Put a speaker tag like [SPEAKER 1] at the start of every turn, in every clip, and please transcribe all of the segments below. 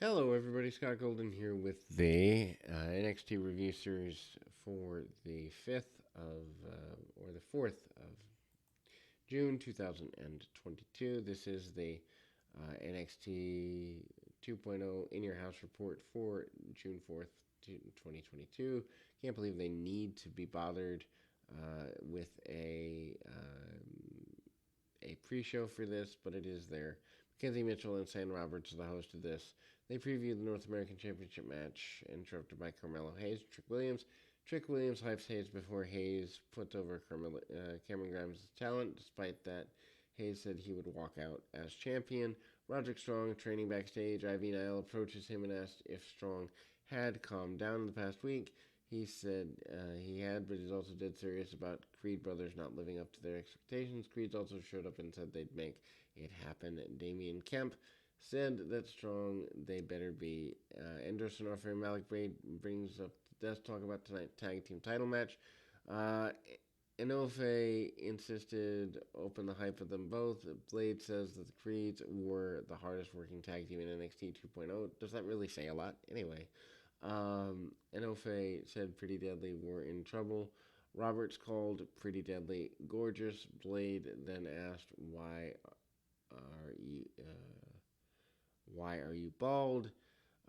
[SPEAKER 1] Hello, everybody. Scott Golden here with the NXT review series for the 5th of, or the 4th of June 2022. This is the NXT 2.0 In Your House report for June 4th, 2022. Can't believe they need to be bothered with a pre-show for this, but it is there. Mackenzie Mitchell and Sam Roberts are the host of this. They preview the North American Championship match, interrupted by Carmelo Hayes and Trick Williams. Trick Williams hypes Hayes before Hayes puts over Cameron Grimes' talent. Despite that, Hayes said he would walk out as champion. Roderick Strong, training backstage. Ivy Nile approaches him and asks if Strong had calmed down in the past week. He said he had, but he's also dead serious about Creed brothers not living up to their expectations. Creeds also showed up and said they'd make it happen. Damian Kemp said that Strong, they better be. Anderson offering Malik Blade brings up the desk talk about tonight's tag team title match. Enofe insisted open the hype of them both. Blade says that the Creeds were the hardest working tag team in NXT 2.0. Does that really say a lot? Anyway, Enofe said Pretty Deadly were in trouble. Roberts called Pretty Deadly gorgeous. Blade then asked, why are you bald?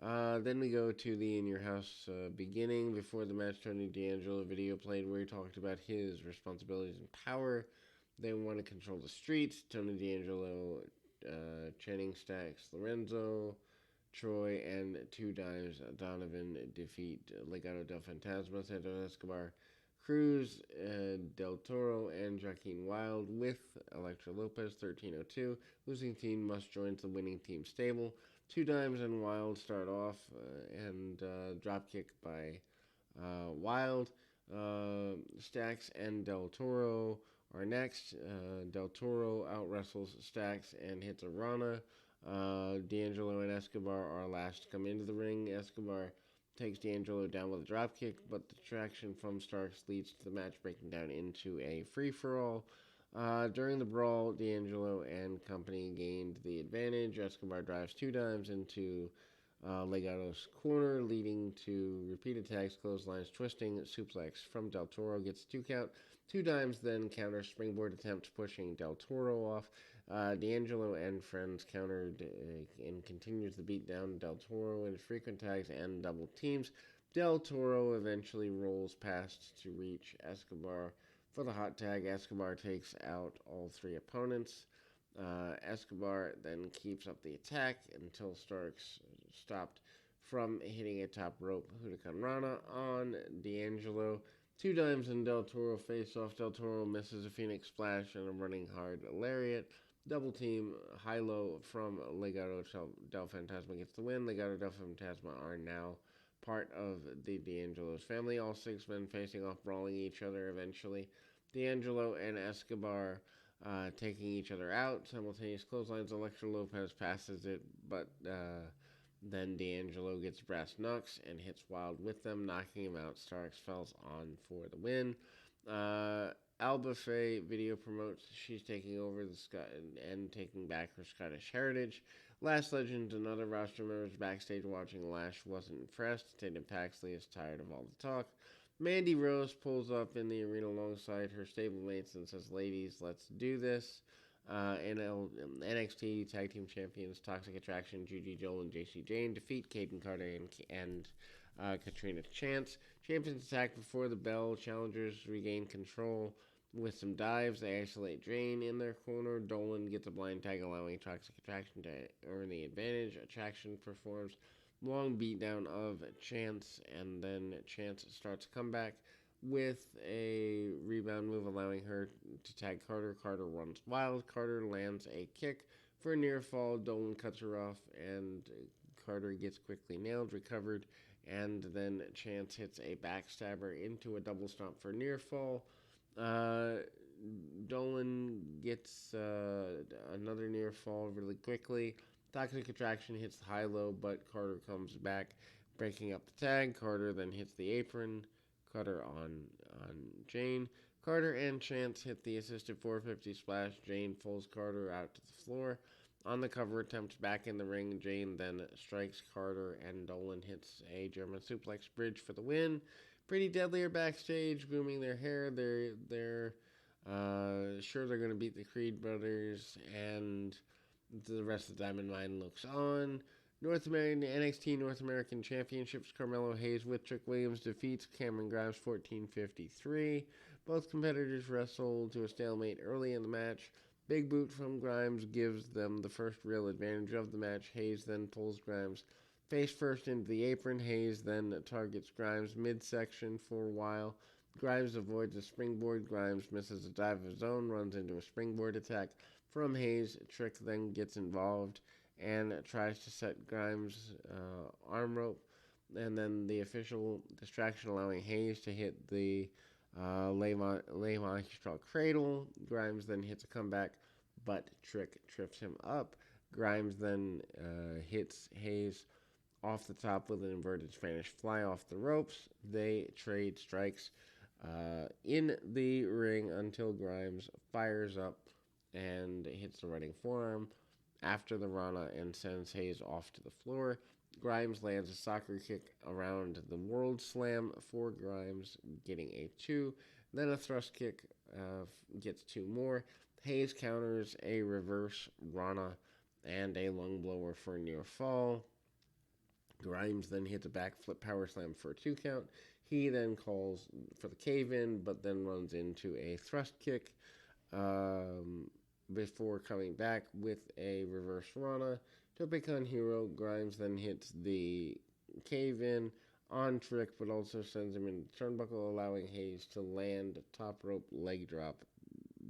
[SPEAKER 1] Then we go to the In Your House beginning. Before the match, Tony D'Angelo video played where he talked about his responsibilities and power. They want to control the streets. Tony D'Angelo, Channing Stacks, Lorenzo, Troy, and Two Dimes Donovan defeat Legado del Fantasma, Santos Escobar, Cruz, Del Toro, and Joaquin Wilde with Elektra Lopez, 1302. Losing team must join the winning team stable. Two Dimes and Wilde start off and dropkick by Wilde. Stacks and Del Toro are next. Del Toro out wrestles Stacks and hits a Rana. D'Angelo and Escobar are last to come into the ring. Escobar takes D'Angelo down with a dropkick, but the traction from Starks leads to the match breaking down into a free-for-all. During the brawl, D'Angelo and company gained the advantage. Escobar drives Two Dimes into Legado's corner, leading to repeated tags, clotheslines, twisting, suplex from Del Toro gets a 2 count. Two Dimes then counter springboard attempt, pushing Del Toro off. D'Angelo and friends countered and continues the beatdown. Del Toro in frequent tags and double teams. Del Toro eventually rolls past to reach Escobar for the hot tag. Escobar takes out all three opponents. Escobar then keeps up the attack until Starks stopped from hitting a top rope Huracan Rana on D'Angelo. Two Dimes and Del Toro face off. Del Toro misses a Phoenix Splash and a running hard lariat. Double team high-low from Legado del Fantasma gets the win. Legado del Fantasma are now part of the D'Angelo's family. All six men facing off, brawling each other eventually. D'Angelo and Escobar taking each other out. Simultaneous clotheslines. Elektra Lopez passes it, but then D'Angelo gets brass knucks and hits Wild with them, knocking him out. Starks falls on for the win. Alba Faye video promotes she's taking over and taking back her Scottish heritage. Last Legend and other roster members backstage watching Lash wasn't impressed. Tatum Paxley is tired of all the talk. Mandy Rose pulls up in the arena alongside her stablemates and says, "Ladies, let's do this." NXT Tag Team Champions Toxic Attraction, Gigi Joel and JC Jane defeat Caden Carter and Katrina Chance. Champions attack before the bell. Challengers regain control with some dives. They isolate Jane in their corner. Dolan gets a blind tag, allowing Toxic Attraction to earn the advantage. Attraction performs long beatdown of Chance, and then Chance starts a comeback with a rebound move, allowing her to tag Carter. Carter runs wild. Carter lands a kick for a near fall. Dolan cuts her off, and Carter gets quickly nailed, recovered, and then Chance hits a backstabber into a double stomp for near fall. Dolan gets another near fall really quickly. Toxic Attraction hits the high-low, but Carter comes back, breaking up the tag. Carter then hits the apron. Cutter on Jane. Carter and Chance hit the assisted 450 splash. Jane pulls Carter out to the floor. On the cover attempt back in the ring, Jane then strikes Carter, and Dolan hits a German suplex bridge for the win. Pretty Deadly are backstage, grooming their hair. They're sure they're going to beat the Creed brothers, and the rest of the Diamond Mine looks on. North American NXT North American Championships, Carmelo Hayes with Trick Williams defeats Cameron Grimes 14:53. Both competitors wrestled to a stalemate early in the match. Big boot from Grimes gives them the first real advantage of the match. Hayes then pulls Grimes face first into the apron. Hayes then targets Grimes midsection for a while. Grimes avoids a springboard. Grimes misses a dive of his own, runs into a springboard attack from Hayes. Trick then gets involved and tries to set Grimes' arm rope. And then the official distraction allowing Hayes to hit the Levi Straw Cradle. Grimes then hits a comeback, but Trick trips him up. Grimes then hits Hayes off the top with an inverted Spanish fly off the ropes. They trade strikes in the ring until Grimes fires up and hits the running forearm after the Rana and sends Hayes off to the floor. Grimes lands a soccer kick around the World Slam for Grimes, getting a 2. Then a thrust kick gets 2 more. Hayes counters a reverse Rana and a lung blower for a near fall. Grimes then hits a backflip power slam for a 2 count. He then calls for the cave-in, but then runs into a thrust kick before coming back with a reverse Rana. To become hero, Grimes then hits the cave-in on Trick, but also sends him into the turnbuckle, allowing Hayes to land a top rope leg drop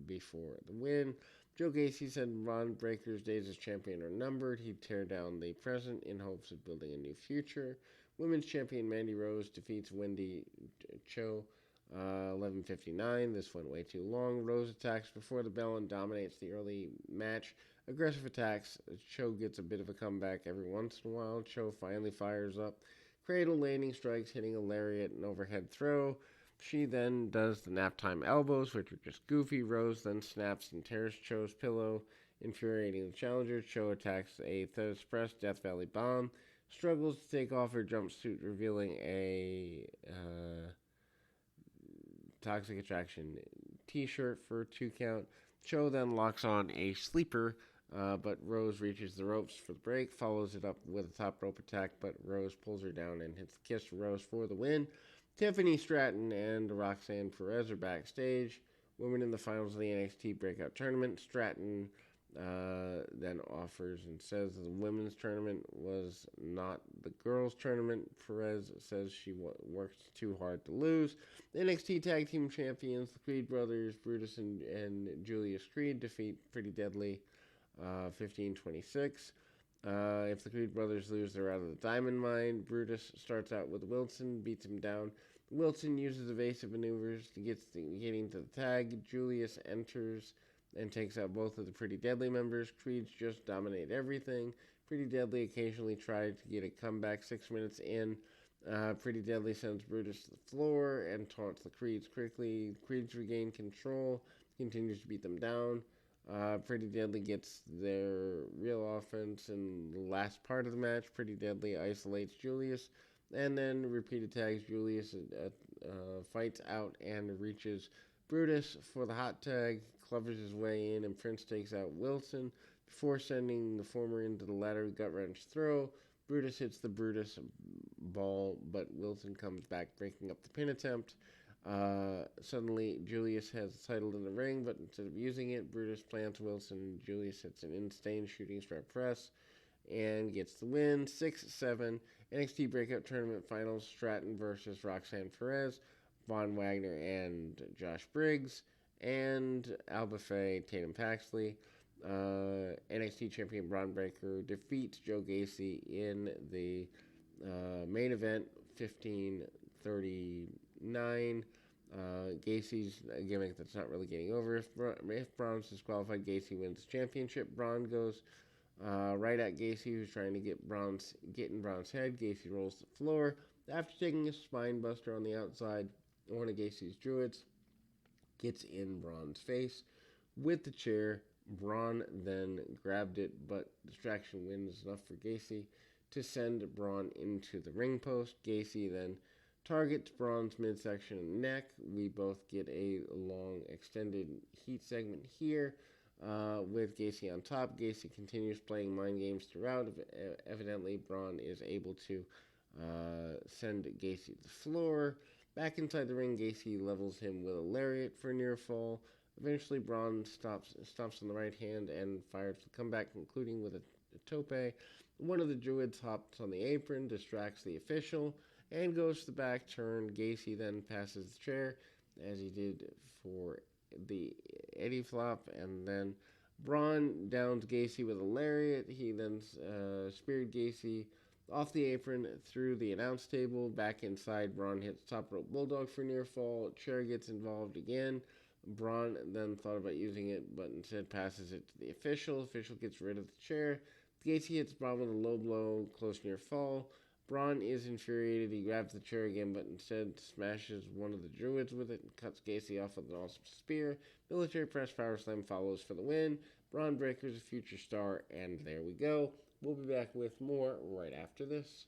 [SPEAKER 1] before the win. Joe Gacy said Ron Breaker's days as champion are numbered. He'd tear down the present in hopes of building a new future. Women's champion Mandy Rose defeats Wendy Cho 11:59. This went way too long. Rose attacks before the bell and dominates the early match. Aggressive attacks. Cho gets a bit of a comeback every once in a while. Cho finally fires up. Cradle landing strikes, hitting a lariat and overhead throw. She then does the nap time elbows, which are just goofy. Rose then snaps and tears Cho's pillow, infuriating the challenger. Cho attacks a Third Press Death Valley Bomb. Struggles to take off her jumpsuit, revealing a Toxic Attraction t-shirt for a 2 count. Cho then locks on a sleeper, but Rose reaches the ropes for the break, follows it up with a top rope attack, but Rose pulls her down and hits the kiss for Rose for the win. Tiffany Stratton and Roxanne Perez are backstage. Women in the finals of the NXT Breakout Tournament. Stratton then offers and says the women's tournament was not the girls' tournament. Perez says she worked too hard to lose. The NXT Tag Team Champions, the Creed brothers, Brutus and Julius Creed, defeat Pretty Deadly 15-26. If the Creed brothers lose, they're out of the Diamond Mine. Brutus starts out with Wilson, beats him down. Wilson uses evasive maneuvers to get to the tag. Julius enters and takes out both of the Pretty Deadly members. Creeds just dominate everything. Pretty Deadly occasionally tried to get a comeback 6 minutes in. Pretty Deadly sends Brutus to the floor and taunts the Creeds quickly. Creeds regain control, continues to beat them down. Pretty Deadly gets their real offense in the last part of the match. Pretty Deadly isolates Julius, and then repeated tags. Julius fights out and reaches Brutus for the hot tag, clovers his way in, and Prince takes out Wilson before sending the former into the ladder gut-wrench throw. Brutus hits the Brutus ball, but Wilson comes back, breaking up the pin attempt. Suddenly, Julius has the title in the ring, but instead of using it, Brutus plants Wilson. Julius hits an in-stain shooting star press and gets the win. 6-7. NXT Breakout Tournament Finals, Stratton versus Roxanne Perez, Von Wagner and Josh Briggs, and Alba Faye, Tatum Paxley. NXT Champion Braun Breaker defeats Joe Gacy in the main event, 15-39. Gacy's a gimmick that's not really getting over. If Braun's disqualified, Gacy wins the championship. Braun goes right at Gacy, who's trying to get in Braun's head. Gacy rolls the floor. After taking a spine buster on the outside, one of Gacy's druids gets in Braun's face with the chair. Braun then grabbed it, but distraction wins enough for Gacy to send Braun into the ring post. Gacy then targets Braun's midsection and neck. We both get a long extended heat segment here with Gacy on top. Gacy continues playing mind games throughout. Evidently, Braun is able to send Gacy to the floor. Back inside the ring, Gacy levels him with a lariat for a near fall. Eventually, Braun stops on the right hand and fires the comeback, concluding with a tope. One of the Druids hops on the apron, distracts the official, and goes to the back turn. Gacy then passes the chair, as he did for the Eddie flop, and then Braun downs Gacy with a lariat. He then speared Gacy off the apron through the announce table. Back inside, Braun hits top rope bulldog for near fall. Chair gets involved again. Braun then thought about using it, but instead passes it to the official. Official gets rid of the chair. Gacy hits Braun with a low blow, close near fall. Braun is infuriated. He grabs the chair again, but instead smashes one of the Druids with it and cuts Gacy off with an awesome spear. Military press power slam follows for the win. Braun Breaker's a future star, and there we go. We'll be back with more right after this.